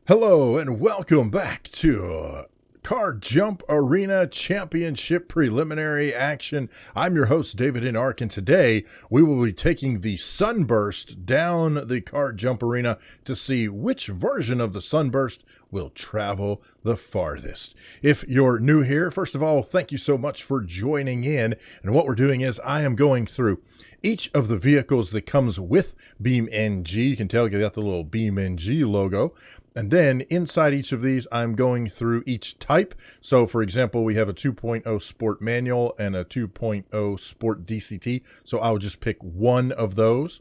Hello and welcome back to Car Jump Arena Championship Preliminary Action. I'm your host, davidinark, and today we will be taking the Sunburst down the Car Jump Arena to see which version of the Sunburst will travel the farthest. If you're new here, first of all, thank you so much for joining in. And what we're doing is I am going through each of the vehicles that comes with BeamNG. You can tell you got the little BeamNG logo. And then inside each of these, I'm going through each type. So for example, we have a 2.0 Sport Manual and a 2.0 Sport DCT. So I'll just pick one of those.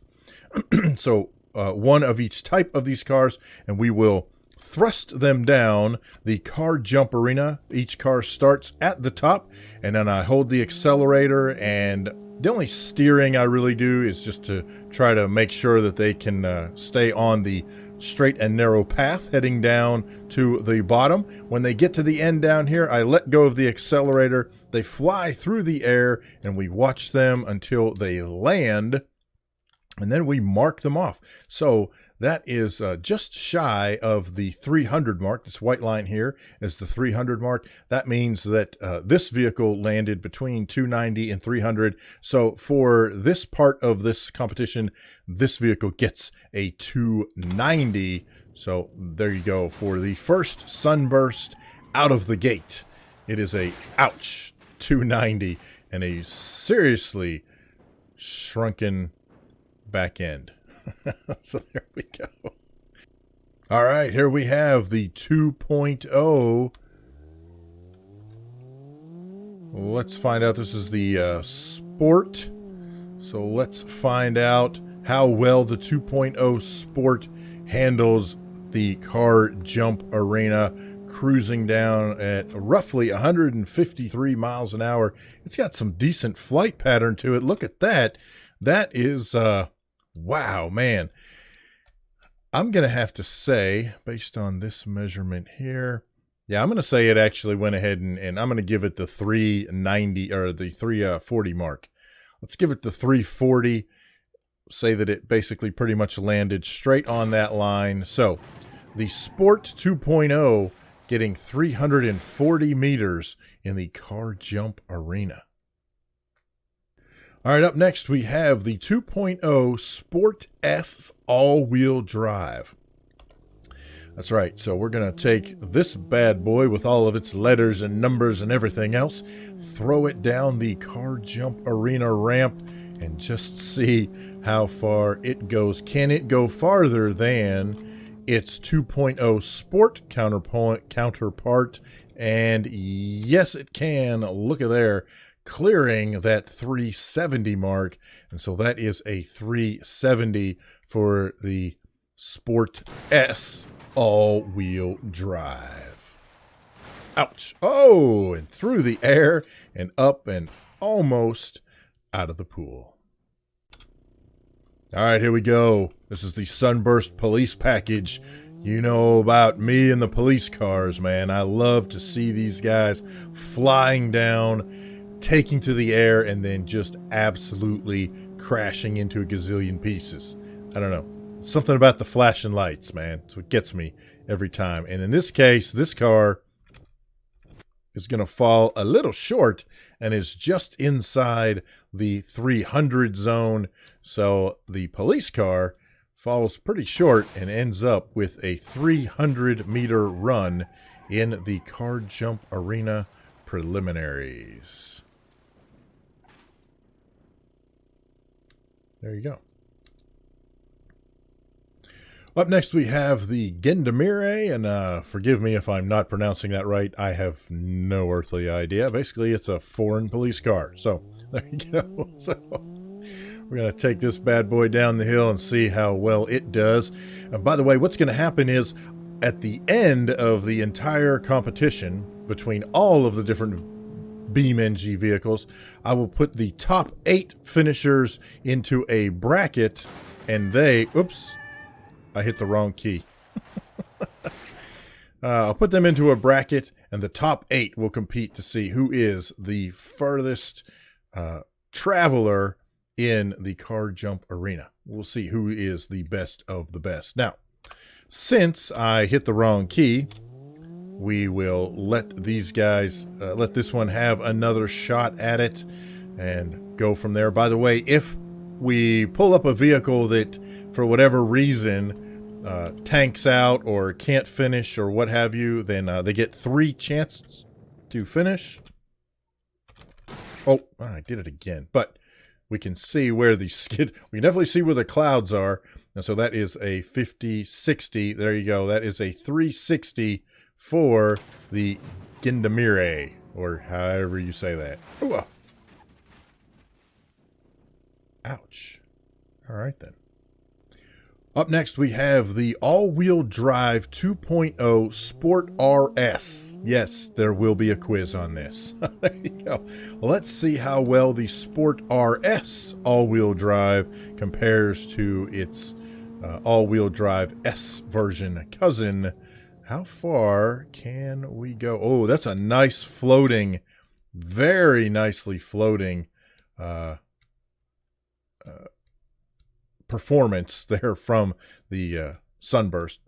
So one of each type of these cars, and we will thrust them down the car jump arena. Each car starts at the top, and then I hold the accelerator, and the only steering I really do is just to try to make sure that they can stay on the straight and narrow path heading down to the bottom. When they get to the end down here, I let go of the accelerator. They fly through the air, and we watch them until they land, and then we mark them off. So that is just shy of the 300 mark. This white line here is the 300 mark. That means that this vehicle landed between 290 and 300. So for this part of this competition, this vehicle gets a 290. So there you go for the first Sunburst out of the gate. It is a, ouch, 290 and a seriously shrunken back end. So there we go. All right, here we have the 2.0. Let's find out. This is the Sport. So let's find out how well the 2.0 Sport handles the car jump arena, cruising down at roughly 153 miles an hour. It's got some decent flight pattern to it. Look at that. That is wow, man. I'm going to have to say, based on this measurement here, yeah, I'm going to say it actually went ahead and I'm going to give it the 390 or the 340 mark. Let's give it the 340. Say that it basically pretty much landed straight on that line. So the Sport 2.0 getting 340 meters in the car jump arena. All right, up next we have the 2.0 Sport S all-wheel drive. That's right, so we're going to take this bad boy with all of its letters and numbers and everything else, throw it down the car jump arena ramp, and just see how far it goes. Can it go farther than its 2.0 Sport counterpart? And yes, it can. Look at there. Clearing that 370 mark, and so that is a 370 for the Sport S all-wheel drive. Ouch. Oh, and through the air and up and almost out of the pool. All right, here we go. This is the Sunburst police package. You know about me and the police cars, man. I love to see these guys flying down, taking to the air, and then just absolutely crashing into a gazillion pieces. I don't know. Something about the flashing lights, man. It's what gets me every time. And in this case, this car is going to fall a little short and is just inside the 300 zone. So the police car falls pretty short and ends up with a 300-meter run in the car jump arena preliminaries. There you go. Up next, we have the Gendamerie, and forgive me if I'm not pronouncing that right. I have no earthly idea. Basically, it's a foreign police car. So there you go. So we're going to take this bad boy down the hill and see how well it does. And by the way, what's going to happen is at the end of the entire competition between all of the different BeamNG vehicles, I will put the top 8 finishers into a bracket, and they, oops, I hit the wrong key. I'll put them into a bracket, and the top 8 will compete to see who is the furthest traveler in the car jump arena. We'll see who is the best of the best. Now, since I hit the wrong key, we will let these guys, let this one have another shot at it and go from there. By the way, if we pull up a vehicle that, for whatever reason, tanks out or can't finish or what have you, then they get 3 chances to finish. Oh, I did it again. But we can see where the skid, we can definitely see where the clouds are. And so that is a 50-60. There you go. That is a 360 for the Gendamerie, or however you say that. Ooh. Ouch. All right, then. Up next, we have the all-wheel drive 2.0 Sport RS. Yes, there will be a quiz on this. There you go. Let's see how well the Sport RS all-wheel drive compares to its all-wheel drive S version cousin. How far can we go? Oh, that's a nice floating, very nicely floating performance there from the Sunburst.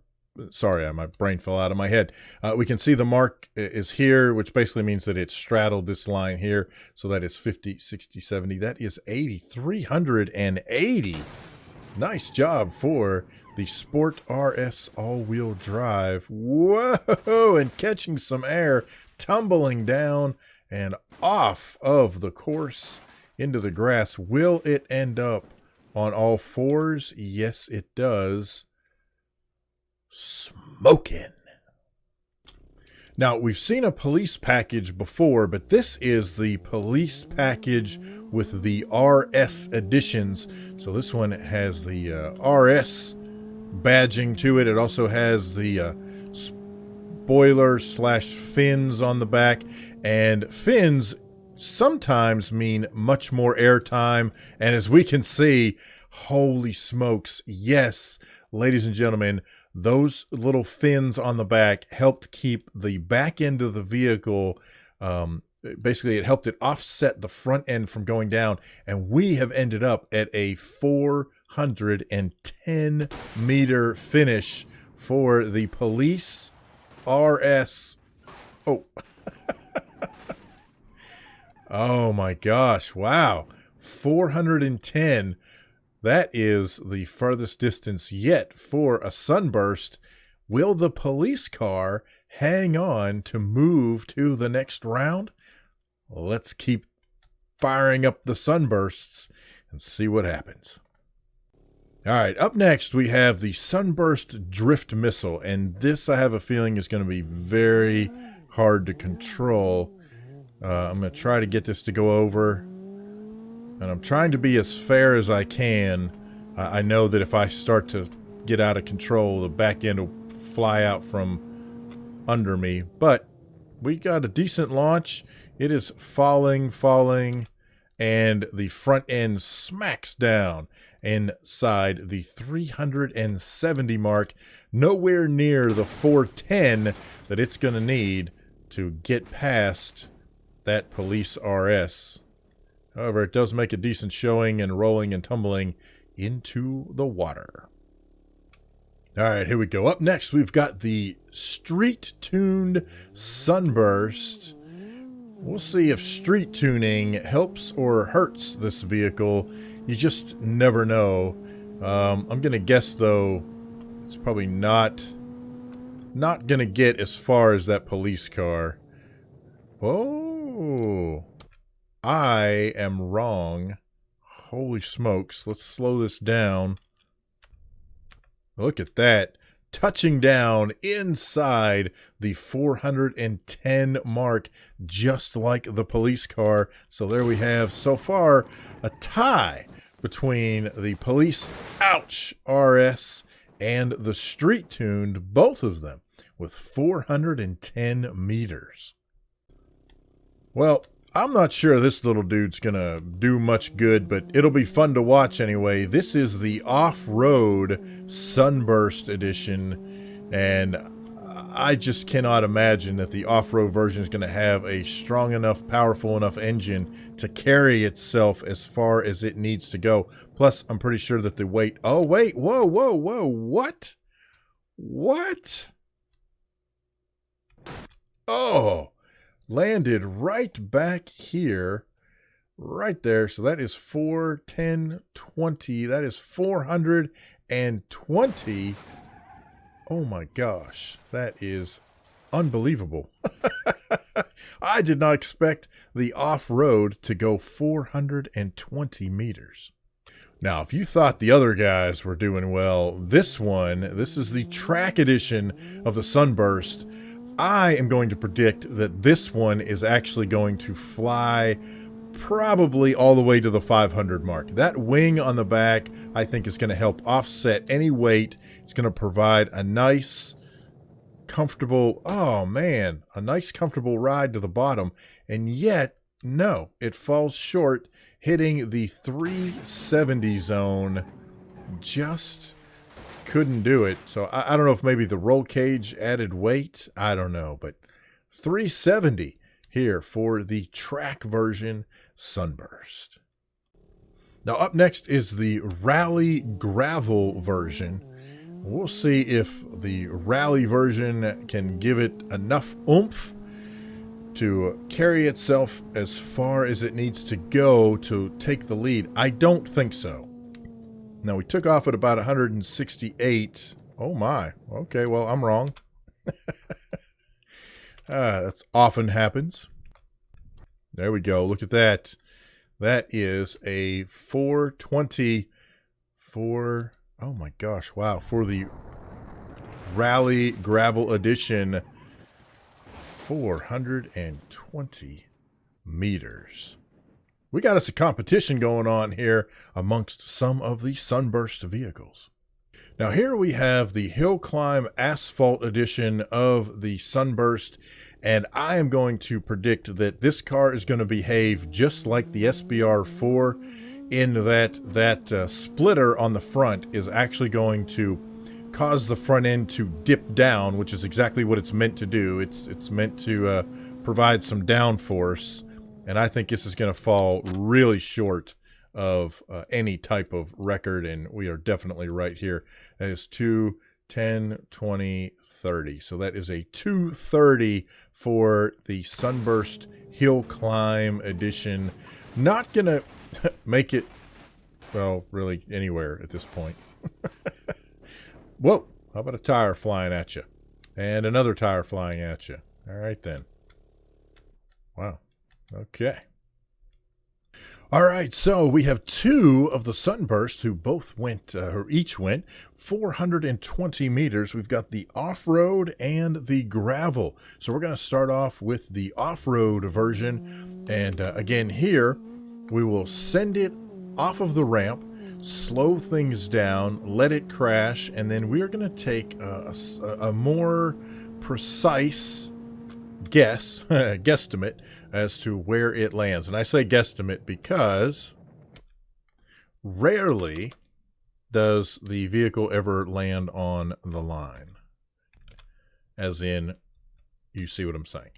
Sorry, my brain fell out of my head. We can see the mark is here, which basically means that it straddled this line here. So that is 50, 60, 70. That is 80, 380. Nice job for the Sport RS all-wheel drive. Whoa, and catching some air, tumbling down and off of the course into the grass. Will it end up on all 4s? Yes, it does. Smoking. Now, we've seen a police package before, but this is the police package with the RS editions. So this one has the RS badging to it. It also has the spoiler / fins on the back, and fins sometimes mean much more airtime. And as we can see, holy smokes, yes, ladies and gentlemen, those little fins on the back helped keep the back end of the vehicle, basically it helped it offset the front end from going down, and we have ended up at a 410 meter finish for the police RS. Oh. Oh my gosh, wow. 410. That is the farthest distance yet for a Sunburst. Will the police car hang on to move to the next round? Let's keep firing up the Sunbursts and see what happens. All right, up next we have the Sunburst Drift Missile, and this I have a feeling is going to be very hard to control. I'm going to try to get this to go over, and I'm trying to be as fair as I can. I know that if I start to get out of control, the back end will fly out from under me, but we got a decent launch. It is falling, and the front end smacks down inside the 370 mark, nowhere near the 410 that it's going to need to get past that police RS. However, it does make a decent showing and rolling and tumbling into the water. All right, here we go. Up next, we've got the street-tuned Sunburst. We'll see if street tuning helps or hurts this vehicle. You just never know. I'm going to guess, though, it's probably not going to get as far as that police car. Oh, I am wrong. Holy smokes. Let's slow this down. Look at that. Touching down inside the 410 mark, just like the police car. So there we have, so far, a tie between the police RS and the street-tuned, both of them, with 410 meters. Well, I'm not sure this little dude's gonna do much good, but it'll be fun to watch anyway. This is the off-road Sunburst edition, and I just cannot imagine that the off-road version is going to have a strong enough, powerful enough engine to carry itself as far as it needs to go. Plus, I'm pretty sure that the weight... Oh, wait, whoa, what? What? Oh, landed right back here. Right there. So that is 4, 10, 20. That is 420. Oh my gosh. That is unbelievable. I did not expect the off-road to go 420 meters. Now, if you thought the other guys were doing well, this is the track edition of the Sunburst. I am going to predict that this one is actually going to fly probably all the way to the 500 mark. That wing on the back, I think, is going to help offset any weight. It's going to provide a nice, comfortable, oh man, a nice, comfortable ride to the bottom. And yet, no, it falls short, hitting the 370 zone. Just couldn't do it. So I don't know if maybe the roll cage added weight. I don't know, but 370 here for the track version Sunburst. Now up next is the Rally Gravel version. We'll see if the Rally version can give it enough oomph to carry itself as far as it needs to go to take the lead. I don't think so. Now we took off at about 168. Oh my. Okay, well, I'm wrong. That often happens. There we go. Look at that. That is a 420 for, oh my gosh, wow, for the Rally Gravel Edition, 420 meters. We got us a competition going on here amongst some of the Sunburst vehicles. Now here we have the Hillclimb Asphalt Edition of the Sunburst, and I am going to predict that this car is going to behave just like the SBR4 in that splitter on the front is actually going to cause the front end to dip down, which is exactly what it's meant to do. It's meant to provide some downforce, and I think this is going to fall really short of any type of record, and we are definitely right here. That is 2, 10, 20, 30. So that is a 230 for the Sunburst Hillclimb Edition. Not going to make it, well, really anywhere at this point. Whoa, how about a tire flying at you? And another tire flying at you. All right, then. Wow. Okay. All right, so we have two of the Sunburst who both went, or each went 420 meters. We've got the off-road and the gravel. So we're going to start off with the off-road version. And again, here we will send it off of the ramp, slow things down, let it crash, and then we are going to take a more precise guesstimate as to where it lands. And I say guesstimate because rarely does the vehicle ever land on the line. As in, you see what I'm saying.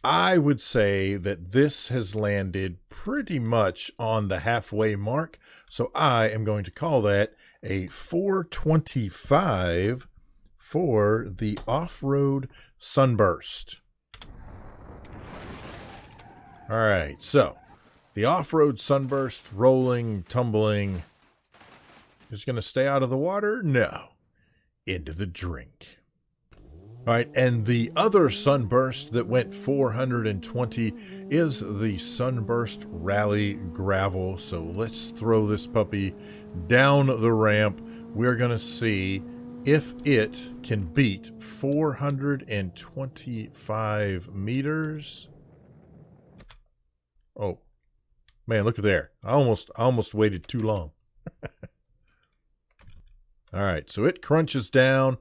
I would say that this has landed pretty much on the halfway mark. So I am going to call that a 425 for the off-road Sunburst. All right, so the off-road Sunburst, rolling, tumbling, is going to stay out of the water? No, into the drink. All right, and the other Sunburst that went 420 is the Sunburst Rally Gravel. So let's throw this puppy down the ramp. We're going to see if it can beat 425 meters. Oh, man, look at there. I almost waited too long. All right, so it crunches down,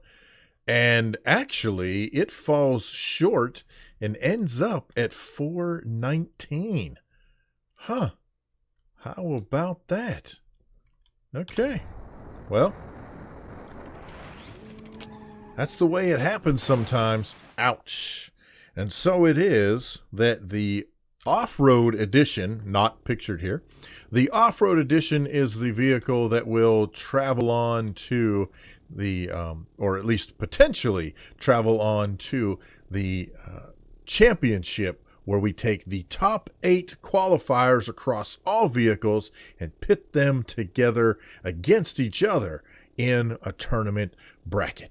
and actually it falls short and ends up at 419. Huh. How about that? Okay. Well, that's the way it happens sometimes. Ouch. And so it is that the off-road edition, not pictured here, the off-road edition is the vehicle that will travel on to the, or at least potentially travel on to the championship, where we take the top 8 qualifiers across all vehicles and pit them together against each other in a tournament bracket.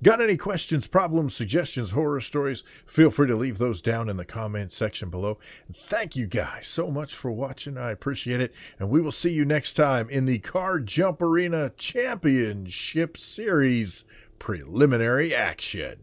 Got any questions, problems, suggestions, horror stories? Feel free to leave those down in the comment section below. Thank you guys so much for watching. I appreciate it. And we will see you next time in the Car Jump Arena Championship Series preliminary action.